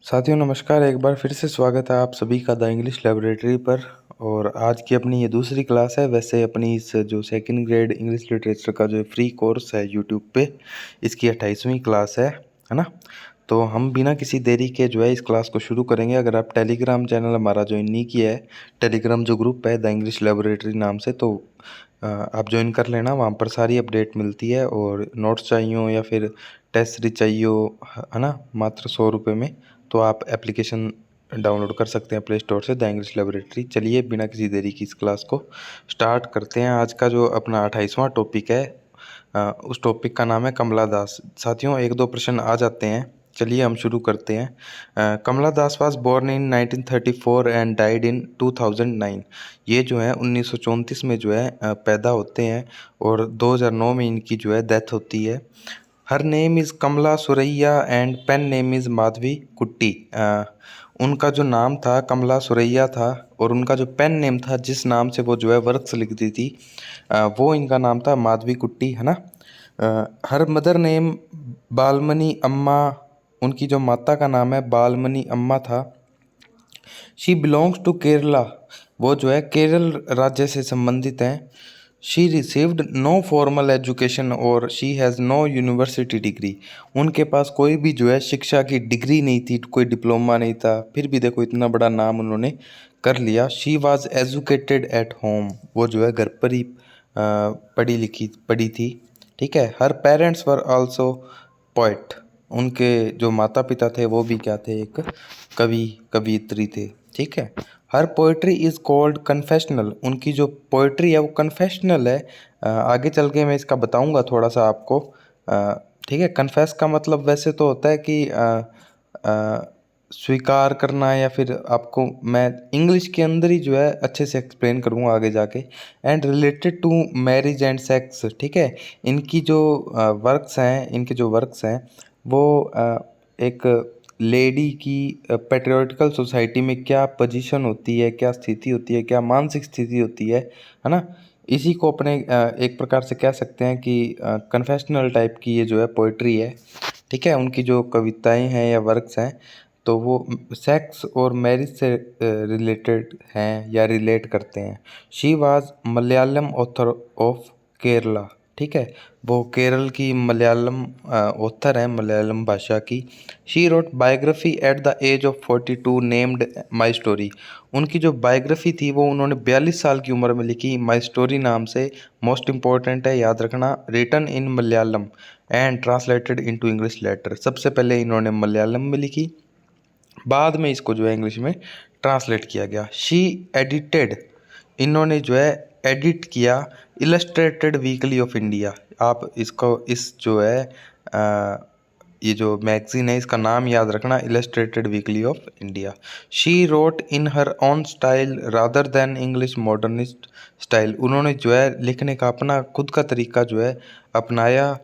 साथियों नमस्कार। एक बार फिर से स्वागत है आप सभी का द इंग्लिश लाइब्रेटरी पर। और आज की अपनी ये दूसरी क्लास है। वैसे अपनी इस जो सेकंड ग्रेड इंग्लिश लिटरेचर का जो फ्री कोर्स है यूट्यूब पे, इसकी 28वीं क्लास है ना। तो हम बिना किसी देरी के जो है इस क्लास को शुरू करेंगे। अगर आप टेलीग्राम चैनल हमारा ज्वाइन नहीं किया है, टेलीग्राम जो ग्रुप है द इंग्लिश लाइब्रेटरी नाम से, तो आप ज्वाइन कर लेना। वहाँ पर सारी अपडेट मिलती है। और नोट्स चाहिए हो या फिर टेस्ट सीरीज चाहिए हो, है ना, मात्र 100 रुपये में, तो आप एप्लीकेशन डाउनलोड कर सकते हैं प्ले स्टोर से, द इंग्लिश लाइब्रेटरी। चलिए बिना किसी देरी की इस क्लास को स्टार्ट करते हैं। आज का जो अपना 28वां टॉपिक है, उस टॉपिक का नाम है कमला दास। साथियों एक दो प्रश्न आ जाते हैं, चलिए हम शुरू करते हैं। Kamala Das was born in 1934 and died in 2009। ये जो है 1934 में जो है पैदा होते हैं और 2009 में इनकी जो है डेथ होती है। Her name is Kamala Suraiya and pen name is Madhavi Kutty. उनका जो नाम था कमला सुरैया था और उनका जो पेन नेम था, जिस नाम से वो जो है वर्क्स लिखती थी, वो इनका नाम था माधवी कुट्टी, है ना। हर मदर नेम बालमनी अम्मा, उनकी जो माता का नाम है बालमनी अम्मा था। शी बिलोंग्स टू केरला, वो जो है केरल राज्य से संबंधित हैं। She received no formal education और she has no university degree. उनके पास कोई भी जो है शिक्षा की डिग्री नहीं थी, कोई डिप्लोमा नहीं था, फिर भी देखो इतना बड़ा नाम उन्होंने कर लिया। She was educated at home, वो जो है घर पर ही पढ़ी थी, ठीक है। हर पेरेंट्स वर आल्सो पोइट, उनके जो माता पिता थे वो भी क्या थे, एक कवियत्री थे, ठीक है। हर पोइट्री इज़ कॉल्ड कन्फेशनल, उनकी जो पोइट्री है वो कन्फेशनल है। आगे चल के मैं इसका बताऊंगा थोड़ा सा आपको, ठीक है। कन्फेस का मतलब वैसे तो होता है कि स्वीकार करना, या फिर आपको मैं इंग्लिश के अंदर ही जो है अच्छे से एक्सप्लेन करूँगा आगे जाके। And related to marriage and sex, ठीक है। इनकी जो वर्क्स हैं वो एक लेडी की पेट्रियाटिकल सोसाइटी में क्या पोजीशन होती है, क्या स्थिति होती है, क्या मानसिक स्थिति होती है ना। इसी को अपने एक प्रकार से कह सकते हैं कि कन्फेशनल टाइप की ये जो है पोइट्री है, ठीक है। उनकी जो कविताएं हैं या वर्क्स हैं, तो वो सेक्स और मैरिज से रिलेटेड हैं या रिलेट करते हैं। She was Malayalam author of Kerala, ठीक है। वो केरल की मलयालम ऑथर हैं, मलयालम भाषा की। She wrote biography at the age of 42 named my story. उनकी जो बायोग्राफी थी वो उन्होंने 42 साल की उम्र में लिखी, माई स्टोरी नाम से। मोस्ट इंपॉर्टेंट है, याद रखना। Written in Malayalam and translated into English later. सबसे पहले इन्होंने मलयालम में लिखी, बाद में इसको जो है इंग्लिश में ट्रांसलेट किया गया। शी एडिटेड, इन्होंने जो है एडिट किया इलस्ट्रेटेड वीकली ऑफ इंडिया। आप इसको इस जो है ये जो मैगजीन है इसका नाम याद रखना, illustrated weekly off India. She wrote in her own style rather than English modernist style. उन्होंने जो है लिखने का अपना खुद का तरीका जो है अपनाया,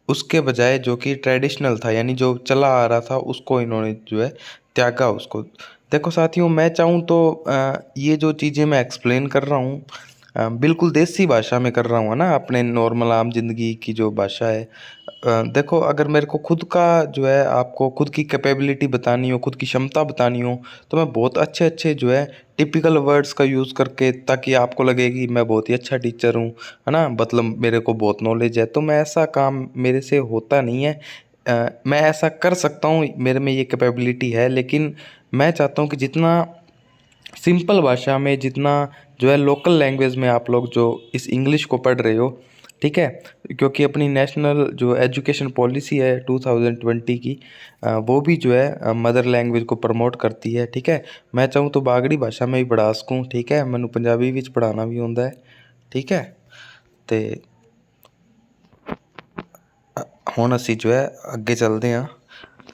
उसके बजाय जो कि ट्रेडिशनल था, यानी जो चला आ रहा था उसको इन्होंने जो है त्यागा उसको। देखो साथियों, मैं चाहूँ तो ये जो चीज़ें मैं एक्सप्लेन कर रहा हूँ बिल्कुल देसी भाषा में कर रहा हूँ, ना, अपने नॉर्मल आम जिंदगी की जो भाषा है। देखो अगर मेरे को खुद का जो है आपको खुद की कैपेबिलिटी बतानी हो, खुद की क्षमता बतानी हो, तो मैं बहुत अच्छे अच्छे जो है टिपिकल वर्ड्स का यूज़ करके, ताकि आपको लगे कि मैं बहुत ही अच्छा टीचर हूँ, है ना, मतलब मेरे को बहुत नॉलेज है, तो मैं ऐसा काम मेरे से होता नहीं है। मैं ऐसा कर सकता हूँ, मेरे में ये कैपेबिलिटी है, लेकिन मैं चाहता हूँ कि जितना सिंपल भाषा में, जितना जो है लोकल लैंग्वेज में आप लोग जो इस इंग्लिश को पढ़ रहे हो, ठीक है, क्योंकि अपनी नेशनल जो एजुकेशन पॉलिसी है 2020 की, वो भी जो है मदर लैंग्वेज को प्रमोट करती है, ठीक है। मैं चाहूँ तो बागड़ी भाषा में भी पढ़ा सकूँ, ठीक है, मैनू पंजाबी विच पढ़ाना भी होंदा है, ठीक है। तो ਹੁਣ ਅਸੀਂ जो है ਅੱਗੇ ਚੱਲਦੇ ਹਾਂ।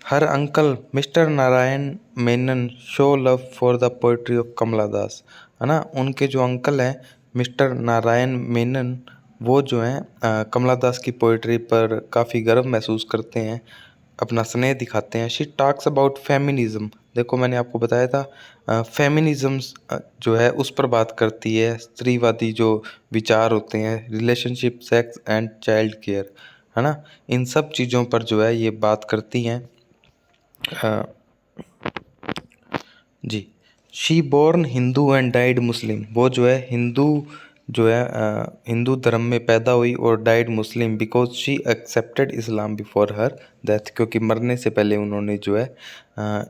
हर uncle mister Narayan Menon show love for the poetry of Kamala Das, है ना। उनके जो अंकल हैं मिस्टर नारायण मेनन, वो जो हैं कमला दास की पोइट्री पर काफ़ी गर्व महसूस करते हैं, अपना स्नेह दिखाते हैं। शी टॉक्स अबाउट फेमिनिज़्म, देखो मैंने आपको बताया था फेमिनिज़्म जो है उस पर बात करती है, स्त्रीवादी जो विचार होते हैं, relationship, sex and child care, है ना, इन सब चीज़ों पर जो है ये बात करती हैं। जी, she born Hindu and died Muslim, वो जो है हिंदू, जो है हिंदू धर्म में पैदा हुई और died Muslim because she accepted Islam before her death, क्योंकि मरने से पहले उन्होंने जो है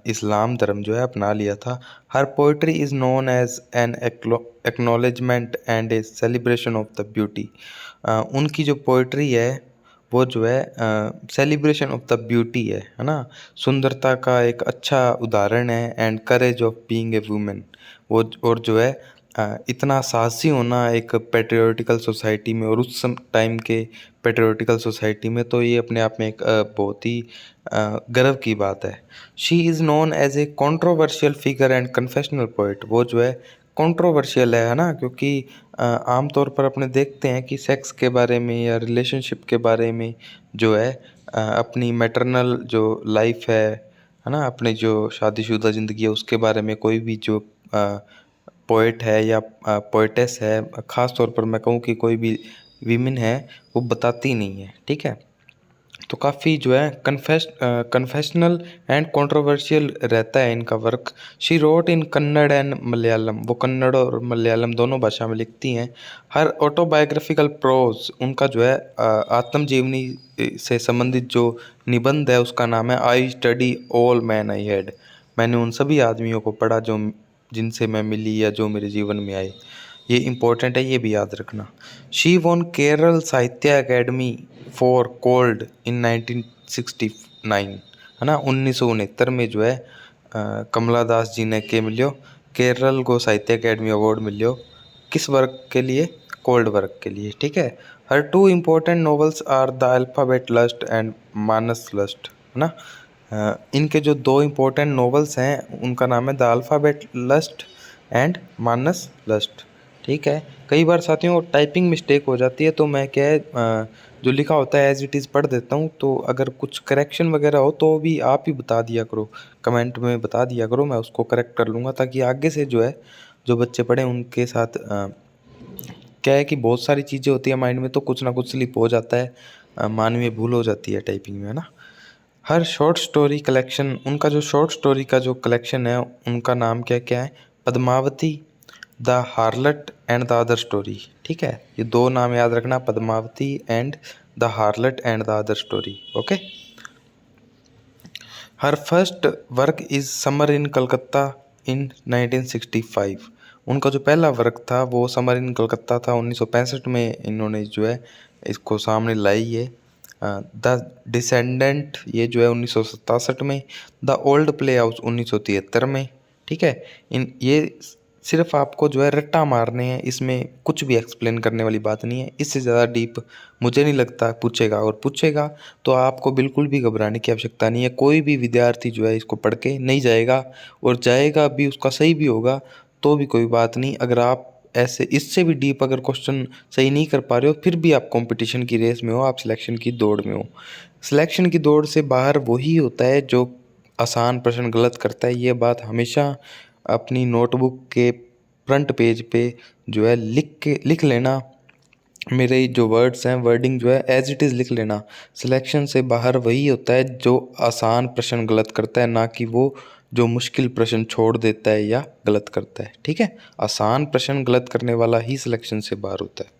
इस्लाम धर्म जो है अपना लिया था। Her poetry is known as an acknowledgement and a celebration of the beauty. उनकी जो पोइट्री है वो जो है सेलिब्रेशन ऑफ द ब्यूटी है ना, सुंदरता का एक अच्छा उदाहरण है, and courage of being a women, वो और जो है इतना साहसी होना एक पेट्रियोटिकल सोसाइटी में, और उस टाइम के पेट्रियोटिकल सोसाइटी में, तो ये अपने आप में एक बहुत ही गर्व की बात है। She is known as a controversial figure and confessional poet, वो जो है कंट्रोवर्शियल है ना, क्योंकि आमतौर पर अपने देखते हैं कि सेक्स के बारे में या रिलेशनशिप के बारे में जो है अपनी मैटरनल जो लाइफ है ना, अपने जो शादीशुदा ज़िंदगी है उसके बारे में कोई भी जो पोइट है या पोइटेस है, ख़ास तौर पर मैं कहूँ कि कोई भी वीमेन है, वो बताती नहीं है, ठीक है। तो काफ़ी जो है कन्फेशनल एंड कंट्रोवर्शियल रहता है इनका work. She wrote in Kannada and Malayalam, वो कन्नड़ और मलयालम दोनों भाषा में लिखती हैं। हर ऑटोबायोग्राफिकल प्रोज, उनका जो है आत्मजीवनी से संबंधित जो निबंध है उसका नाम है I study all man I had, मैंने उन सभी आदमियों को पढ़ा जो जिनसे मैं मिली या जो मेरे जीवन में आए। ये इम्पोर्टेंट है, ये भी याद रखना। शी वॉन केरल साहित्य अकेडमी फॉर कोल्ड इन 1969, है ना, 1969 में जो है कमला दास जी ने के मिलियो केरल को साहित्य अकेडमी अवार्ड मिलियो, किस वर्क के लिए, कोल्ड वर्क के लिए, ठीक है। Her two important novels are the alphabet lust and Manas lust, है ना। इनके जो दो इम्पोर्टेंट नॉवेल्स हैं उनका नाम है the alphabet lust and Manas lust, ठीक है। कई बार साथियों टाइपिंग मिस्टेक हो जाती है, तो मैं क्या है जो लिखा होता है एज इट इज़ पढ़ देता हूँ, तो अगर कुछ करेक्शन वगैरह हो तो भी आप ही बता दिया करो, कमेंट में बता दिया करो, मैं उसको करेक्ट कर लूँगा, ताकि आगे से जो है जो बच्चे पढ़ें उनके साथ क्या है कि बहुत सारी चीज़ें होती है माइंड में, तो कुछ ना कुछ स्लिप हो जाता है, मानवीय भूल हो जाती है टाइपिंग में, है ना। हर शॉर्ट स्टोरी कलेक्शन, उनका जो शॉर्ट स्टोरी का जो कलेक्शन है उनका नाम क्या क्या है, Padmavati, the harlot and the other story, ठीक है। ये दो नाम याद रखना, Padmavati and the harlot and the other story, okay. Her first work is summer in Calcutta in 1965, उनका जो पहला वर्क था वो समर इन कलकत्ता था, 1965 में इन्होंने जो है इसको सामने लाई है। द डिसेंडेंट ये जो है 1967 में, द ओल्ड प्ले हाउस 1973 में, ठीक है। इन ये सिर्फ आपको जो है रट्टा मारने हैं, इसमें कुछ भी एक्सप्लेन करने वाली बात नहीं है, इससे ज़्यादा डीप मुझे नहीं लगता पूछेगा, और पूछेगा तो आपको बिल्कुल भी घबराने की आवश्यकता नहीं है। कोई भी विद्यार्थी जो है इसको पढ़ के नहीं जाएगा, और जाएगा भी उसका सही भी होगा तो भी कोई बात नहीं। अगर आप ऐसे इससे भी डीप अगर क्वेश्चन सही नहीं कर पा रहे हो, फिर भी आप कंपटीशन की रेस में हो, आप सिलेक्शन की दौड़ में हो। सिलेक्शन की दौड़ से बाहर वही होता है जो आसान प्रश्न गलत करता है। ये बात हमेशा अपनी नोटबुक के फ्रंट पेज पे जो है लिख लेना, मेरे जो वर्ड्स हैं वर्डिंग जो है एज इट इज़ लिख लेना। सिलेक्शन से बाहर वही होता है जो आसान प्रश्न गलत करता है, ना कि वो जो मुश्किल प्रश्न छोड़ देता है या गलत करता है, ठीक है। आसान प्रश्न गलत करने वाला ही सिलेक्शन से बाहर होता है।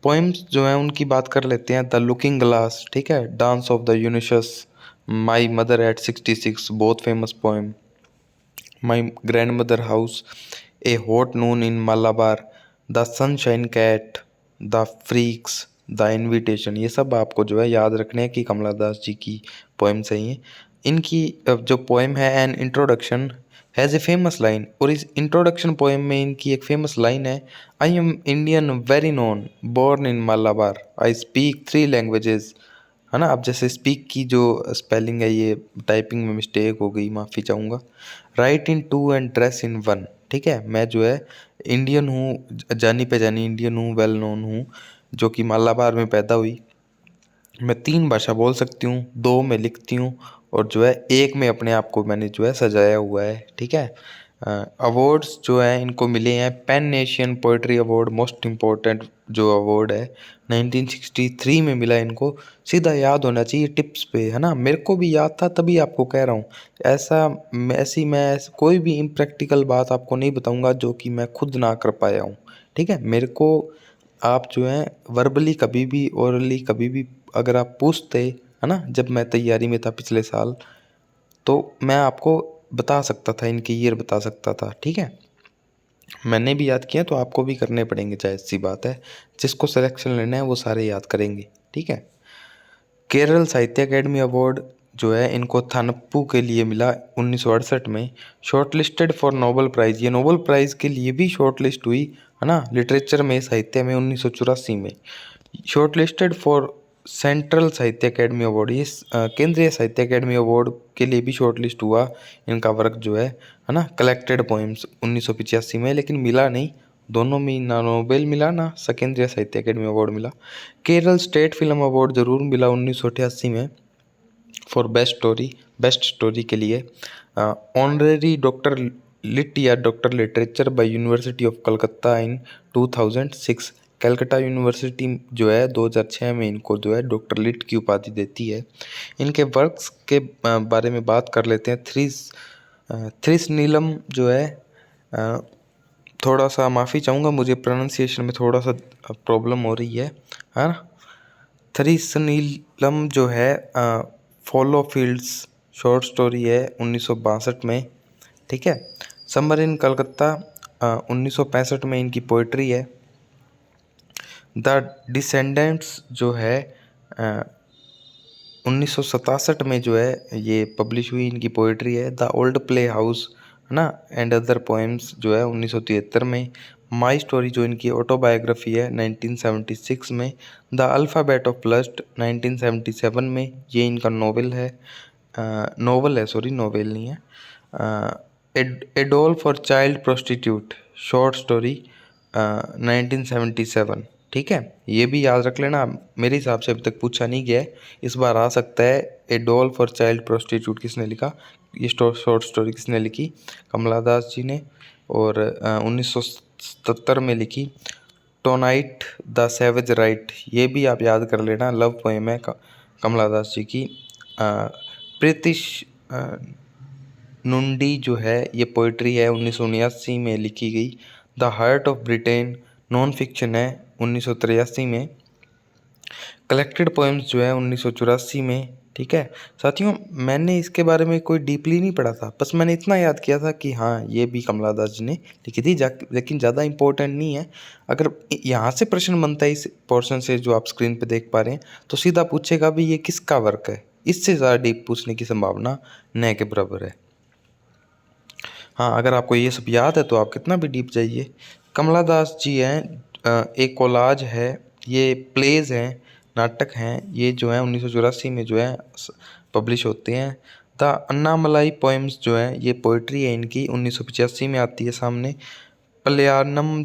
पोइम्स जो हैं उनकी बात कर लेते हैं। द लुकिंग ग्लास, ठीक है, dance of the eunuchs, my mother at 66, बहुत famous poem, my grandmother house, a hot noon in Malabar, the sunshine cat, the freaks, the invitation, ये सब आपको जो है याद रखने हैं कि कमला दास जी की पोइम्स हैं ये। इनकी जो पोइम है an introduction has a famous line, और इस इंट्रोडक्शन पोइम में इनकी एक फेमस लाइन है, I am Indian very known born in Malabar, I speak 3 languages, है ना। अब जैसे स्पीक की जो स्पेलिंग है ये टाइपिंग में मिस्टेक हो गई, माफ़ी चाहूँगा। Right in 2 and dress in 1, ठीक है। मैं जो है इंडियन हूँ, जानी पहचानी इंडियन हूँ, वेल नोन हूँ, जो कि मालाबार में पैदा हुई। मैं 3 भाषा बोल सकती हूँ, 2 में लिखती हूँ, और जो है एक में अपने आप को मैंने जो है सजाया हुआ है, ठीक है। अवार्ड्स जो हैं इनको मिले हैं pan Asian poetry award, most important जो अवार्ड है 1963 में मिला इनको। सीधा याद होना चाहिए टिप्स पे, है ना। मेरे को भी याद था तभी आपको कह रहा हूँ। ऐसी मैं कोई भी इम्प्रैक्टिकल बात आपको नहीं बताऊँगा जो कि मैं खुद ना कर पाया हूँ, ठीक है। मेरे को आप जो है वर्बली कभी भी, ओरली कभी भी अगर आप पूछते, है ना, जब मैं तैयारी में था पिछले साल, तो मैं आपको बता सकता था, इनके ईयर बता सकता था, ठीक है। मैंने भी याद किया तो आपको भी करने पड़ेंगे, जाहिर सी बात है। जिसको सिलेक्शन लेना है वो सारे याद करेंगे, ठीक है। केरल साहित्य अकेडमी अवार्ड जो है इनको थनप्पू के लिए मिला 1968 में। Short listed for Nobel prize, ये नोबेल प्राइज़ के लिए भी शॉर्ट लिस्ट हुई, है ना, लिटरेचर में, साहित्य में 1984 में। शॉर्ट लिस्टेड फॉर सेंट्रल साहित्य अकेडमी अवार्ड, ये केंद्रीय साहित्य अकेडमी अवार्ड के लिए भी शॉर्ट लिस्ट हुआ इनका वर्क जो है ना। कलेक्टेड पोएम्स 1985 में, लेकिन मिला नहीं। दोनों में ना नोबेल मिला ना केंद्रीय साहित्य अकेडमी अवार्ड मिला। केरल स्टेट फिल्म अवार्ड ज़रूर मिला 1988 में फॉर बेस्ट स्टोरी के लिए। ऑनरेरी डॉक्टर लिट या doctor literature bye university of Calcutta in 2006। Calcutta university जो है 2006 में इनको जो है डॉक्टर लिट की उपाधि देती है। इनके वर्क्स के बारे में बात कर लेते हैं। थ्रिस नीलम जो है, थोड़ा सा माफ़ी चाहूँगा, मुझे प्रोनाउंसिएशन में थोड़ा सा प्रॉब्लम हो रही है ना। थ्रिस नीलम जो है फॉलो फील्ड्स शॉर्ट स्टोरी है 1962 में, ठीक है। समर इन कलकत्ता 1965 में इनकी पोइट्री है। द डिसेंडेंट्स जो है 1967 में जो है ये पब्लिश हुई, इनकी पोइट्री है। द ओल्ड प्ले हाउस, है ना, एंड अदर पोएम्स जो है 1973 में। माई स्टोरी जो इनकी ऑटोबायोग्राफी है 1976 में। द अल्फ़ाबेट ऑफ लस्ट 1977 में, ये इनका नोवेल है, सॉरी नोवेल नहीं है। ए doll for child prostitute short story 1977, ठीक है। ये भी याद रख लेना, मेरे हिसाब से अभी तक पूछा नहीं गया है, इस बार आ सकता है। ए डॉल फॉर चाइल्ड प्रोस्टिट्यूट किसने लिखा, ये शॉर्ट स्टोरी किसने लिखी, कमला दास जी ने, और 1977 में लिखी। टोनाइट द सैवेज राइट, ये भी आप याद कर लेना, लव पोएम है कमला दास जी की। प्रीतिश नुंडी जो है ये पोइट्री है 1979 में लिखी गई। The heart of Britain non fiction है 1983 में। कलेक्टेड पोएम्स जो है 1984 में, ठीक है। साथियों, मैंने इसके बारे में कोई डीपली नहीं पढ़ा था, बस मैंने इतना याद किया था कि हाँ ये भी कमला दास जी ने लिखी थी, लेकिन ज़्यादा इम्पोर्टेंट नहीं है। अगर यहाँ से प्रश्न बनता है इस पोर्शन से जो आप स्क्रीन पे देख पा रहे हैं, तो सीधा पूछेगा भी ये किसका वर्क है, इससे ज़्यादा डीप पूछने की संभावना न के बराबर है। हाँ, अगर आपको ये सब याद है तो आप कितना भी डीप जाइए। कमला दास जी हैं, एक कोलाज है, ये प्लेज हैं, नाटक हैं, ये जो है 1984 में जो है पब्लिश होते हैं। द अन्नामलाई पोएम्स जो है ये पोइट्री है इनकी, 1985 में आती है सामने। पलायनम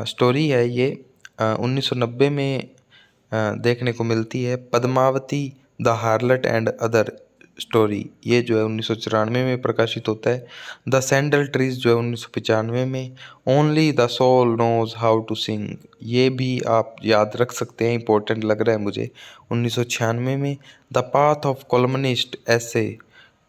स्टोरी है ये 1990 में देखने को मिलती है। Padmavati the harlot and other story, ये जो है 1994 में प्रकाशित होता है। द सैंडल ट्रीज जो है 1995 में। Only the soul knows how to sing, ये भी आप याद रख सकते हैं, इंपॉर्टेंट लग रहा है मुझे, 1996 में। द पाथ ऑफ कॉलमनिस्ट ऐसे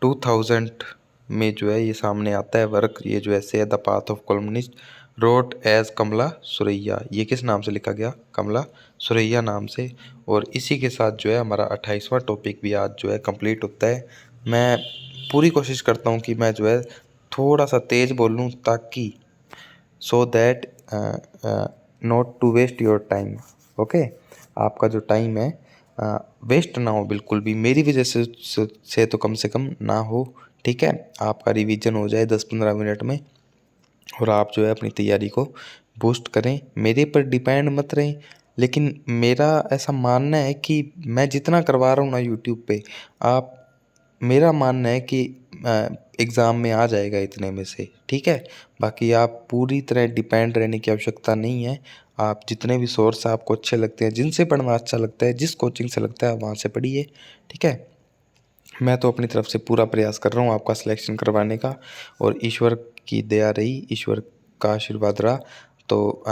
2000 में जो है ये सामने आता है वर्क, ये जो ऐसे है the path of columnist wrote as Kamala Suraiya, ये किस नाम से लिखा गया, कमला सुरैया नाम से। और इसी के साथ जो है हमारा 28वां टॉपिक भी आज जो है कंप्लीट होता है। मैं पूरी कोशिश करता हूँ कि मैं जो है थोड़ा सा तेज़ बोलूँ, ताकि so that not to waste your time, okay. आपका जो टाइम है वेस्ट ना हो बिल्कुल भी, मेरी वजह से तो कम से कम ना हो, ठीक है। आपका रिवीजन हो जाए 10-15 मिनट में, और आप जो है अपनी तैयारी को बूस्ट करें। मेरे पर डिपेंड मत रहें, लेकिन मेरा ऐसा मानना है कि मैं जितना करवा रहा हूँ ना यूट्यूब पे, आप, मेरा मानना है कि एग्ज़ाम में आ जाएगा इतने में से, ठीक है। बाकी आप पूरी तरह डिपेंड रहने की आवश्यकता नहीं है। आप जितने भी सोर्स आपको अच्छे लगते हैं, जिनसे पढ़ना अच्छा लगता है, जिस कोचिंग से लगता है वहाँ से पढ़िए, ठीक है। मैं तो अपनी तरफ से पूरा प्रयास कर रहा हूँ आपका सिलेक्शन करवाने का, और ईश्वर की दया रही, ईश्वर का आशीर्वाद रहा तो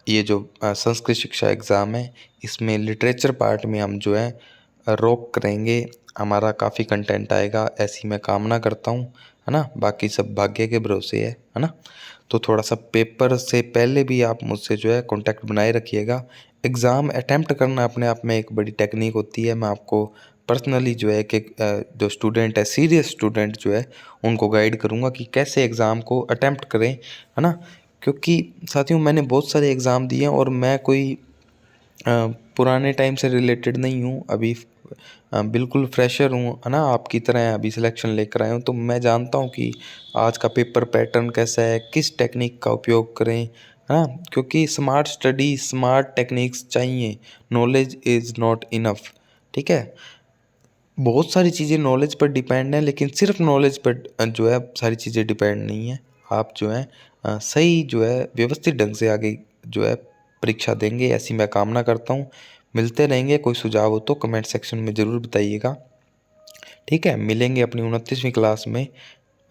ये जो संस्कृत शिक्षा एग्ज़ाम है, इसमें लिटरेचर पार्ट में हम जो है रॉक करेंगे, हमारा काफ़ी कंटेंट आएगा, ऐसी मैं कामना करता हूँ, है ना। बाकी सब भाग्य के भरोसे है ना। तो थोड़ा सा पेपर से पहले भी आप मुझसे जो है कॉन्टैक्ट बनाए रखिएगा। एग्ज़ाम अटैम्प्ट करना अपने आप में एक बड़ी टेक्निक होती है। मैं आपको पर्सनली जो है कि जो स्टूडेंट है, सीरियस स्टूडेंट जो है, उनको गाइड करूँगा कि कैसे एग्ज़ाम को अटैम्प्ट करें, है ना। क्योंकि साथियों मैंने बहुत सारे एग्ज़ाम दिए हैं और मैं कोई पुराने टाइम से रिलेटेड नहीं हूँ, अभी बिल्कुल फ्रेशर हूँ, है ना। आपकी तरह अभी सिलेक्शन लेकर आया हूँ, तो मैं जानता हूँ कि आज का पेपर पैटर्न कैसा है, किस टेक्निक का उपयोग करें, है ना। क्योंकि स्मार्ट स्टडी, स्मार्ट टेक्निक्स चाहिए, नॉलेज इज़ नॉट इनफ, ठीक है। बहुत सारी चीज़ें नॉलेज पर डिपेंड है, लेकिन सिर्फ नॉलेज पर जो है सारी चीज़ें डिपेंड नहीं है। आप जो है सही जो है व्यवस्थित ढंग से आगे जो है परीक्षा देंगे, ऐसी मैं कामना करता हूँ। मिलते रहेंगे, कोई सुझाव हो तो कमेंट सेक्शन में ज़रूर बताइएगा, ठीक है। मिलेंगे अपनी 29वीं क्लास में,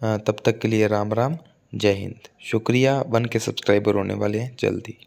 तब तक के लिए राम राम, जय हिंद। शुक्रिया, 1 के सब्सक्राइबर होने वाले हैं जल्दी।